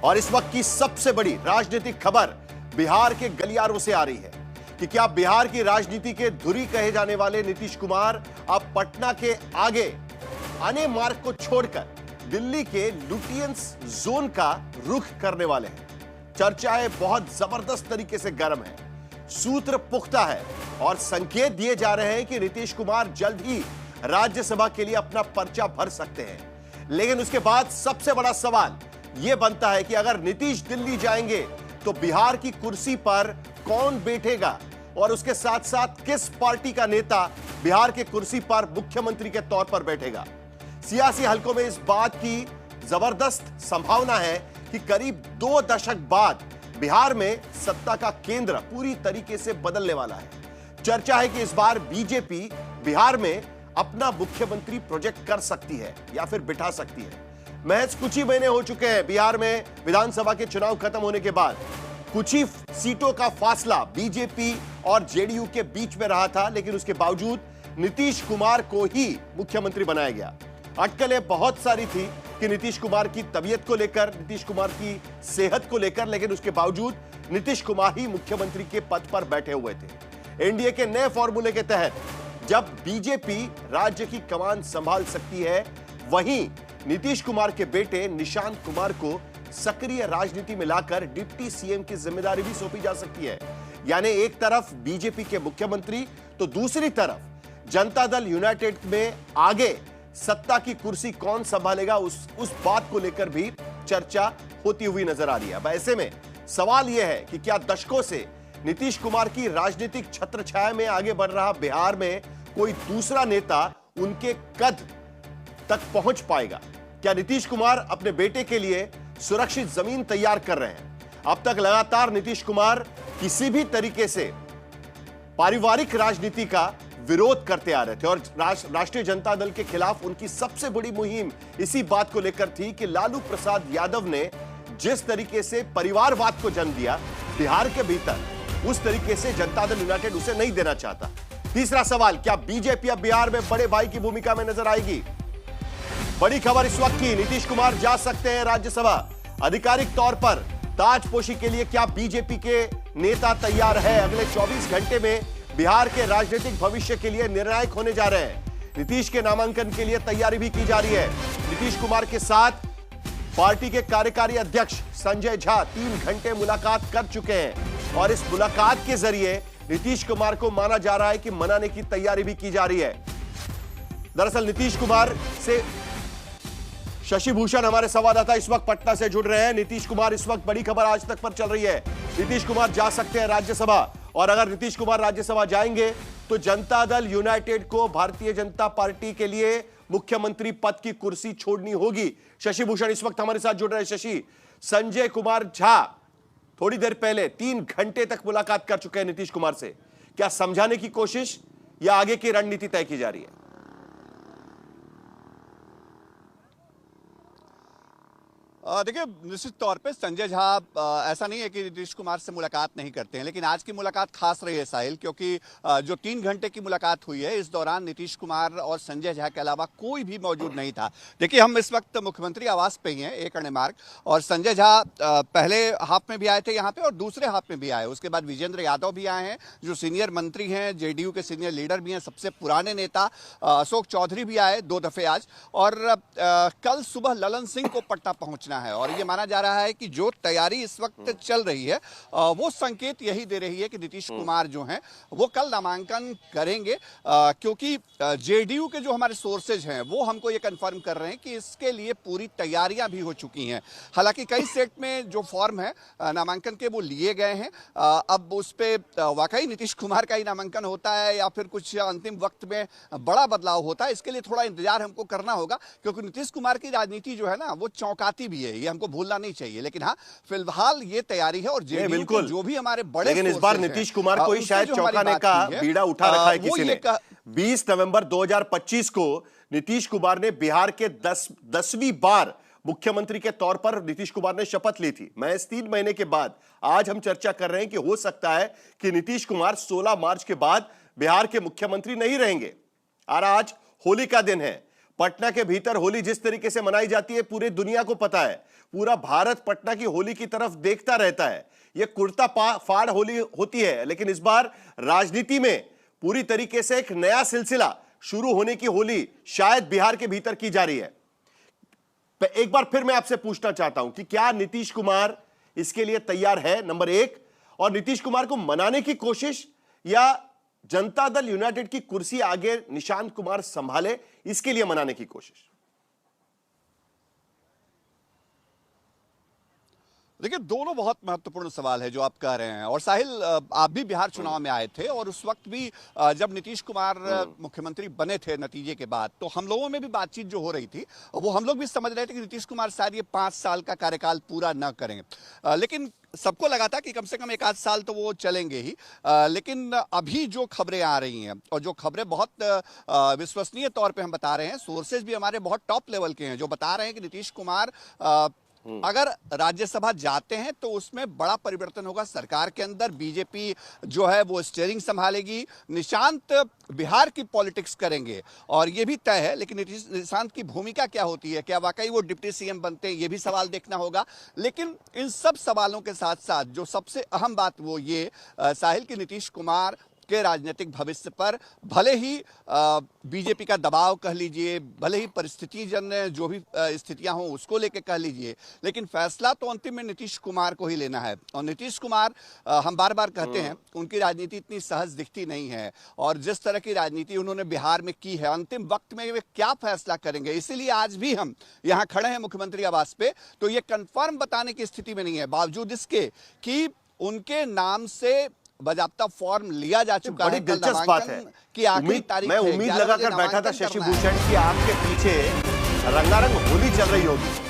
और इस वक्त की सबसे बड़ी राजनीतिक खबर बिहार के गलियारों से आ रही है कि क्या बिहार की राजनीति के धुरी कहे जाने वाले नीतीश कुमार अब पटना के आगे आने मार्ग को छोड़कर दिल्ली के लुटियंस जोन का रुख करने वाले हैं। चर्चाएं बहुत जबरदस्त तरीके से गर्म है, सूत्र पुख्ता है और संकेत दिए जा रहे हैं कि नीतीश कुमार जल्द ही राज्यसभा के लिए अपना पर्चा भर सकते हैं। लेकिन उसके बाद सबसे बड़ा सवाल यह बनता है कि अगर नीतीश दिल्ली जाएंगे तो बिहार की कुर्सी पर कौन बैठेगा और उसके साथ साथ किस पार्टी का नेता बिहार की कुर्सी पर मुख्यमंत्री के तौर पर बैठेगा। सियासी हलकों में इस बात की जबरदस्त संभावना है कि करीब 2 दशक बाद बिहार में सत्ता का केंद्र पूरी तरीके से बदलने वाला है। चर्चा है कि इस बार बीजेपी बिहार में अपना मुख्यमंत्री प्रोजेक्ट कर सकती है या फिर बिठा सकती है। महज कुछ ही महीने हो चुके हैं बिहार में विधानसभा के चुनाव खत्म होने के बाद। कुछ ही सीटों का फासला बीजेपी और जेडीयू के बीच में रहा था, लेकिन उसके बावजूद नीतीश कुमार को ही मुख्यमंत्री बनाया गया। अटकलें बहुत सारी थी कि नीतीश कुमार की तबीयत को लेकर, नीतीश कुमार की सेहत को लेकर, लेकिन उसके बावजूद नीतीश कुमार ही मुख्यमंत्री के पद पर बैठे हुए थे। एनडीए के नए फॉर्मूले के तहत जब बीजेपी राज्य की कमान संभाल सकती है, वहीं नीतीश कुमार के बेटे निशांत कुमार को सक्रिय राजनीति में लाकर डिप्टी सीएम की जिम्मेदारी भी सौंपी जा सकती है। यानी एक तरफ बीजेपी के मुख्यमंत्री तो दूसरी तरफ जनता दल यूनाइटेड में आगे सत्ता की कुर्सी कौन संभालेगा, उस बात को लेकर भी चर्चा होती हुई नजर आ रही है। अब ऐसे में सवाल यह है कि क्या दशकों से नीतीश कुमार की राजनीतिक छत्रछाया में आगे बढ़ रहा बिहार में कोई दूसरा नेता उनके कद तक पहुंच पाएगा? क्या नीतीश कुमार अपने बेटे के लिए सुरक्षित जमीन तैयार कर रहे हैं? अब तक लगातार नीतीश कुमार किसी भी तरीके से पारिवारिक राजनीति का विरोध करते आ रहे थे और राष्ट्रीय जनता दल के खिलाफ उनकी सबसे बड़ी मुहिम इसी बात को लेकर थी कि लालू प्रसाद यादव ने जिस तरीके से परिवारवाद को जन्म दिया बिहार के भीतर, उस तरीके से जनता दल यूनाइटेड उसे नहीं देना चाहता। तीसरा सवाल, क्या बीजेपी अब बिहार में बड़े भाई की भूमिका में नजर आएगी? बड़ी खबर इस वक्त की, नीतीश कुमार जा सकते हैं राज्यसभा। आधिकारिक तौर पर ताजपोशी के लिए क्या बीजेपी के नेता तैयार है? अगले 24 घंटे में बिहार के राजनीतिक भविष्य के लिए निर्णायक होने जा रहे हैं। नीतीश के नामांकन के लिए तैयारी भी की जा रही है। नीतीश कुमार के साथ पार्टी के कार्यकारी अध्यक्ष संजय झा 3 घंटे मुलाकात कर चुके हैं और इस मुलाकात के जरिए नीतीश कुमार को माना जा रहा है कि मनाने की तैयारी भी की जा रही है। दरअसल नीतीश कुमार से शशि भूषण हमारे संवाददाता इस वक्त पटना से जुड़ रहे हैं। नीतीश कुमार, इस वक्त बड़ी खबर आज तक पर चल रही है, नीतीश कुमार जा सकते हैं राज्यसभा और अगर नीतीश कुमार राज्यसभा जाएंगे तो जनता दल यूनाइटेड को भारतीय जनता पार्टी के लिए मुख्यमंत्री पद की कुर्सी छोड़नी होगी। शशि भूषण इस वक्त हमारे साथ जुड़ रहे हैं। शशि, संजय कुमार झा थोड़ी देर पहले 3 घंटे तक मुलाकात कर चुके हैं नीतीश कुमार से। क्या समझाने की कोशिश या आगे की रणनीति तय की जा रही है? देखिए, निश्चित तौर पे संजय झा ऐसा नहीं है कि नीतीश कुमार से मुलाकात नहीं करते हैं, लेकिन आज की मुलाकात खास रही है साहिल, क्योंकि जो 3 घंटे की मुलाकात हुई है इस दौरान नीतीश कुमार और संजय झा के अलावा कोई भी मौजूद नहीं था। देखिए, हम इस वक्त मुख्यमंत्री आवास पे ही हैं, एक अणे मार्ग, और संजय झा पहले हाफ में भी आए थे यहाँ पे और दूसरे हाफ में भी आए। उसके बाद विजेंद्र यादव भी आए हैं जो सीनियर मंत्री हैं, जेडीयू के सीनियर लीडर भी हैं, सबसे पुराने नेता अशोक चौधरी भी आए 2 दफे आज, और कल सुबह ललन सिंह को पटना पहुंचना है। और ये माना जा रहा है कि जो तैयारी इस वक्त चल रही है वो संकेत यही दे रही है कि नीतीश कुमार जो हैं वो कल नामांकन करेंगे, क्योंकि जेडीयू के जो हमारे सोर्सेज हैं वो हमको ये कंफर्म कर रहे हैं कि इसके लिए पूरी तैयारियां भी हो चुकी हैं। हालांकि कई सेट में जो फॉर्म है नामांकन के वो लिए गए हैं। अब उस पर वाकई नीतीश कुमार का ही नामांकन होता है या फिर कुछ अंतिम वक्त में बड़ा बदलाव होता है, इसके लिए थोड़ा इंतजार हमको करना होगा, क्योंकि नीतीश कुमार की राजनीति जो है ना वो चौंकाती भी है, ये हमको भूलना नहीं चाहिए। लेकिन हाँ, फिलहाल ये तैयारी है और जेडीयू के जो भी हमारे बड़े, लेकिन इस बार नीतीश कुमार को ही शायद चौंकाने का बीड़ा उठा रखा है किसी ने। 20 नवंबर 2025 को नीतीश कुमार ने बिहार के 10वीं बार मुख्यमंत्री के तौर पर नीतीश कुमार ने शपथ ली थी। मैं इस 3 महीने के बाद आज हम चर्चा कर रहे हैं कि हो सकता है कि नीतीश कुमार 16 मार्च के बाद बिहार के मुख्यमंत्री नहीं रहेंगे। और आज होली का दिन है। पटना के भीतर होली जिस तरीके से मनाई जाती है पूरी दुनिया को पता है। पूरा भारत पटना की होली की तरफ देखता रहता है। यह कुर्ता फाड़ होली होती है, लेकिन इस बार राजनीति में पूरी तरीके से एक नया सिलसिला शुरू होने की होली शायद बिहार के भीतर की जा रही है। एक बार फिर मैं आपसे पूछना चाहता हूं कि क्या नीतीश कुमार इसके लिए तैयार है, नंबर एक, और नीतीश कुमार को मनाने की कोशिश, या जनता दल यूनाइटेड की कुर्सी आगे निशांत कुमार संभाले इसके लिए मनाने की कोशिश? देखिए, दोनों बहुत महत्वपूर्ण सवाल है जो आप कह रहे हैं। और साहिल, आप भी बिहार चुनाव में आए थे और उस वक्त भी जब नीतीश कुमार मुख्यमंत्री बने थे नतीजे के बाद, तो हम लोगों में भी बातचीत जो हो रही थी वो हम लोग भी समझ रहे थे कि नीतीश कुमार शायद ये 5 साल का कार्यकाल पूरा न करेंगे, लेकिन सबको लगा था कि कम से कम 1 आध साल तो वो चलेंगे ही। लेकिन अभी जो खबरें आ रही हैं, और जो खबरें बहुत विश्वसनीय तौर पे हम बता रहे हैं, सोर्सेज भी हमारे बहुत टॉप लेवल के हैं, जो बता रहे हैं कि नीतीश कुमार अगर राज्यसभा जाते हैं तो उसमें बड़ा परिवर्तन होगा सरकार के अंदर। बीजेपी जो है वो स्टीयरिंग संभालेगी, निशांत बिहार की पॉलिटिक्स करेंगे और ये भी तय है। लेकिन निशांत की भूमिका क्या होती है, क्या वाकई वो डिप्टी सीएम बनते हैं, ये भी सवाल देखना होगा। लेकिन इन सब सवालों के साथ साथ जो सबसे अहम बात वो ये साहिल की नीतीश कुमार के राजनीतिक भविष्य पर भले ही बीजेपी का दबाव कह लीजिए, भले ही परिस्थितिजन जो भी स्थितियां हों उसको लेके कह लीजिए, लेकिन फैसला तो अंतिम में नीतीश कुमार को ही लेना है। और नीतीश कुमार, हम बार बार कहते हैं, उनकी राजनीति इतनी सहज दिखती नहीं है, और जिस तरह की राजनीति उन्होंने बिहार में की है, अंतिम वक्त में वे क्या फैसला करेंगे, इसीलिए आज भी हम यहाँ खड़े हैं मुख्यमंत्री आवास पे, तो ये कंफर्म बताने की स्थिति में नहीं है, बावजूद इसके कि उनके नाम से बाज़ाब्ता फॉर्म लिया जा चुका है। बड़ी दिलचस्प बात है कि आखिरी तारीख मैं उम्मीद लगाकर बैठा था शशि भूषण कि आपके पीछे रंगारंग होली चल रही होगी।